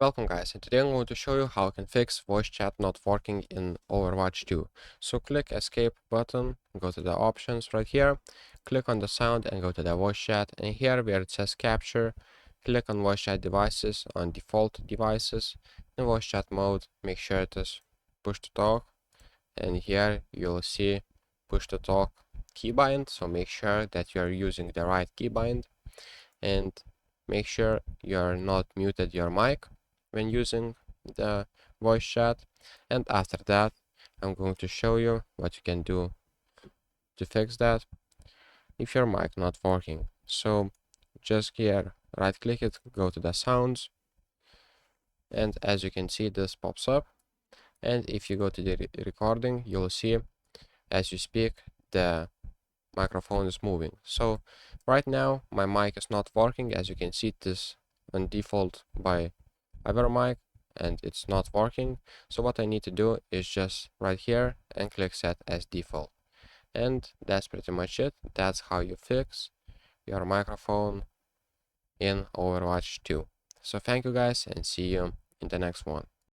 Welcome guys, and today I'm going to show you how I can fix voice chat not working in Overwatch 2. So click escape button, go to the options right here, click on the sound and go to the voice chat, and here where it says capture, click on voice chat devices on default devices. In voice chat mode, make sure it is push to talk, and here you'll see push to talk keybind, so make sure that you are using the right keybind and make sure you're not muted your mic when using the voice chat. And after that, I'm going to show you what you can do to fix that if your mic not working. So just here, right click it, go to the sounds, and as you can see, this pops up. And if you go to the recording, you'll see as you speak the microphone is moving. So right now my mic is not working. As you can see, it is on default by other mic and it's not working. So what I need to do is just right here and click set as default, and that's pretty much it. That's how you fix your microphone in Overwatch 2. So thank you guys, and see you in the next one.